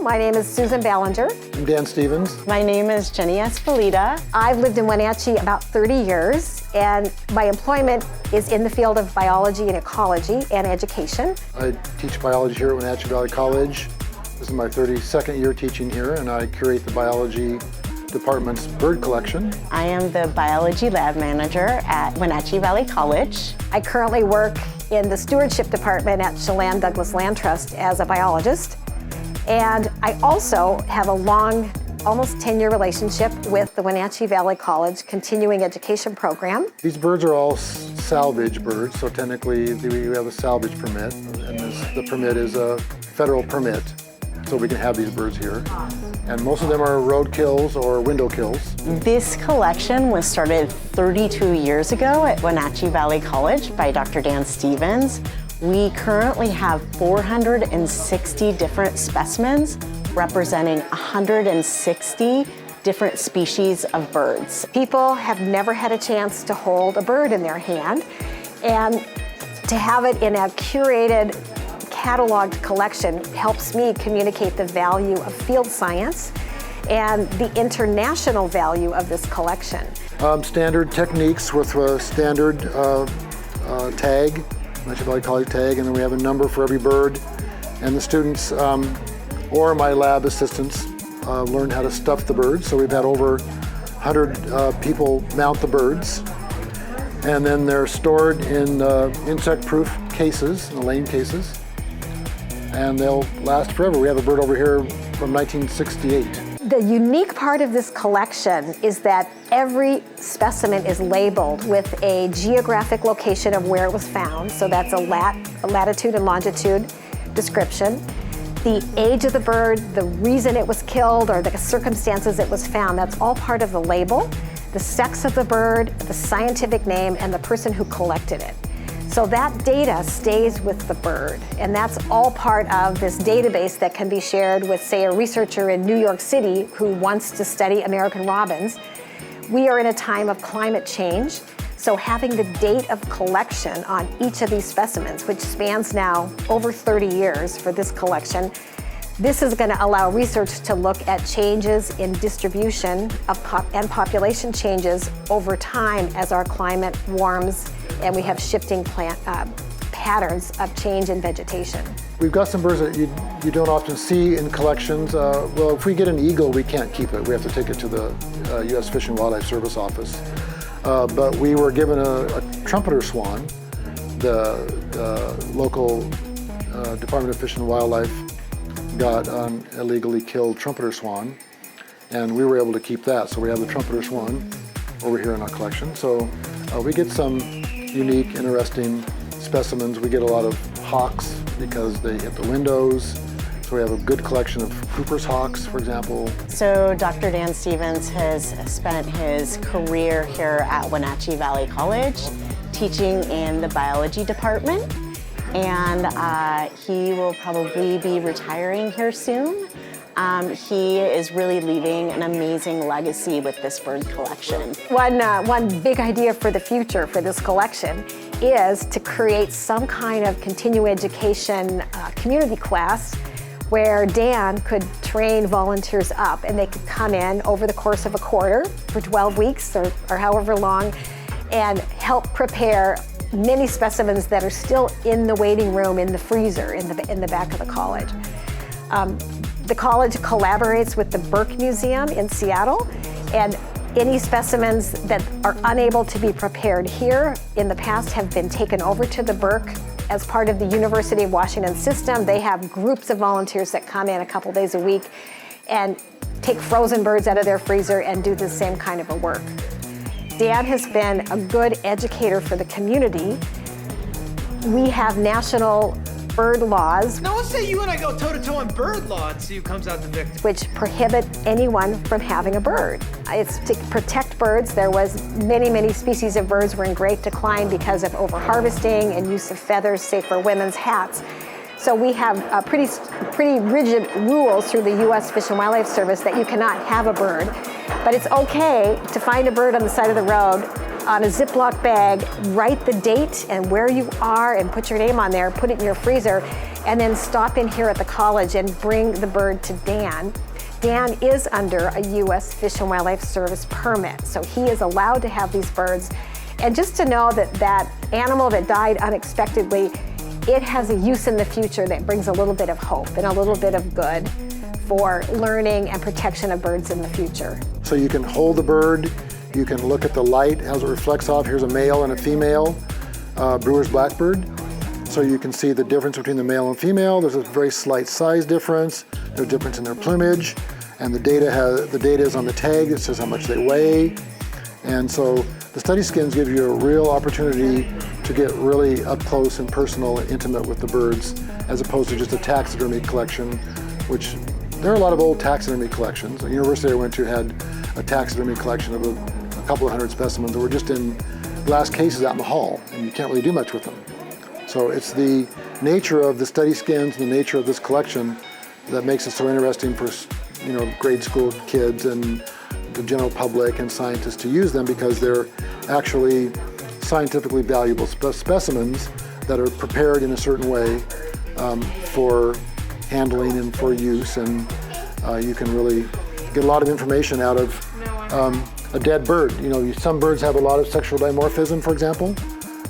My name is Susan Ballinger. I'm Dan Stevens. My name is Jenny Espolita. I've lived in Wenatchee about 30 years, and my employment is in the field of biology and ecology and education. I teach biology here at Wenatchee Valley College. This is my 32nd year teaching here, and I curate the biology department's bird collection. I am the biology lab manager at Wenatchee Valley College. I currently work in the stewardship department at Chelan Douglas Land Trust as a biologist. And I also have a long, almost 10-year relationship with the Wenatchee Valley College continuing education program. These birds are all salvage birds, so technically we have a salvage permit, and the permit is a federal permit, so we can have these birds here. And most of them are road kills or window kills. This collection was started 32 years ago at Wenatchee Valley College by Dr. Dan Stevens. We currently have 460 different specimens representing 160 different species of birds. People have never had a chance to hold a bird in their hand, and to have it in a curated, cataloged collection helps me communicate the value of field science and the international value of this collection. Standard techniques with a standard tag, Wenatchee Valley College tag, and then we have a number for every bird. And the students or my lab assistants learn how to stuff the birds. So we've had over 100 people mount the birds. And then they're stored in insect-proof cases, in lane cases. And they'll last forever. We have a bird over here from 1968. The unique part of this collection is that every specimen is labeled with a geographic location of where it was found. So that's a latitude and longitude description. The age of the bird, the reason it was killed, or the circumstances it was found, that's all part of the label. The sex of the bird, the scientific name, and the person who collected it. So that data stays with the bird, and that's all part of this database that can be shared with, say, a researcher in New York City who wants to study American robins. We are in a time of climate change, so having the date of collection on each of these specimens, which spans now over 30 years for this collection, this is going to allow research to look at changes in distribution of and population changes over time as our climate warms and we have shifting plant patterns of change in vegetation. We've got some birds that you don't often see in collections. Well, if we get an eagle, we can't keep it. We have to take it to the U.S. Fish and Wildlife Service office. But we were given a trumpeter swan. The local Department of Fish and Wildlife got an illegally killed trumpeter swan, and we were able to keep that. So we have the trumpeter swan over here in our collection. So we get some unique, interesting specimens. We get a lot of hawks because they hit the windows. So we have a good collection of Cooper's hawks, for example. So Dr. Dan Stevens has spent his career here at Wenatchee Valley College teaching in the biology department. And he will probably be retiring here soon. He is really leaving an amazing legacy with this bird collection. One big idea for the future for this collection is to create some kind of continuing education community class where Dan could train volunteers up, and they could come in over the course of a quarter for 12 weeks or however long and help prepare many specimens that are still in the waiting room in the freezer in the back of the college. The college collaborates with the Burke Museum in Seattle, and any specimens that are unable to be prepared here in the past have been taken over to the Burke as part of the University of Washington system. They have groups of volunteers that come in a couple days a week and take frozen birds out of their freezer and do the same kind of a work. Dan has been a good educator for the community. We have national bird laws. Now let's say you and I go toe-to-toe on bird law and see who comes out the victor. Which prohibit anyone from having a bird. It's to protect birds. There was many species of birds were in great decline because of overharvesting and use of feathers, say for women's hats. So we have pretty rigid rules through the U.S. Fish and Wildlife Service that you cannot have a bird. But it's okay to find a bird on the side of the road on a Ziploc bag, write the date and where you are and put your name on there, put it in your freezer, and then stop in here at the college and bring the bird to Dan. Dan is under a U.S. Fish and Wildlife Service permit, so he is allowed to have these birds. And just to know that that animal that died unexpectedly, it has a use in the future that brings a little bit of hope and a little bit of good for learning and protection of birds in the future. So you can hold the bird, you can look at the light, how it reflects off. Here's a male and a female Brewer's blackbird. So you can see the difference between the male and female. There's a very slight size difference. There's a difference in their plumage, and the data is on the tag. It says how much they weigh. And so the study skins give you a real opportunity to get really up close and personal and intimate with the birds, as opposed to just a taxidermy collection, which there are a lot of old taxidermy collections. The university I went to had a taxidermy collection of a couple of hundred specimens that were just in glass cases out in the hall, and you can't really do much with them. So it's the nature of the study skins and the nature of this collection that makes it so interesting for grade school kids and the general public and scientists to use them, because they're actually scientifically valuable specimens that are prepared in a certain way for handling and for use, and you can really get a lot of information out of a dead bird. Some birds have a lot of sexual dimorphism, for example,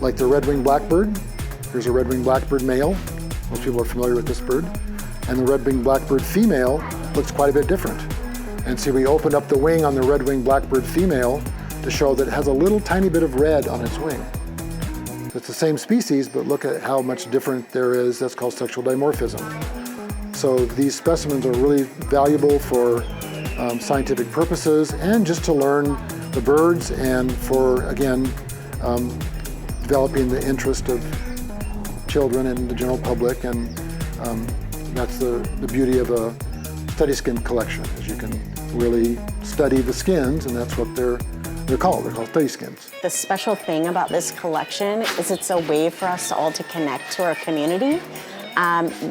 like the red-winged blackbird. Here's a red-winged blackbird male. Most people are familiar with this bird. And the red-winged blackbird female looks quite a bit different. And see, we opened up the wing on the red-winged blackbird female to show that it has a little tiny bit of red on its wing. It's the same species, but look at how much different there is. That's called sexual dimorphism. So these specimens are really valuable for scientific purposes and just to learn the birds, and for, again, developing the interest of children and the general public. And that's the beauty of a study skin collection, is you can really study the skins, and that's what they're called. They're called study skins. The special thing about this collection is it's a way for us all to connect to our community,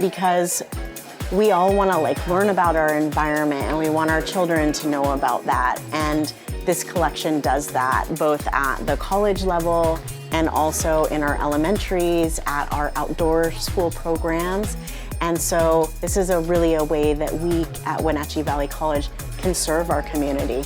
because we all want to learn about our environment, and we want our children to know about that. And this collection does that, both at the college level and also in our elementaries, at our outdoor school programs. And so this is really a way that we at Wenatchee Valley College can serve our community.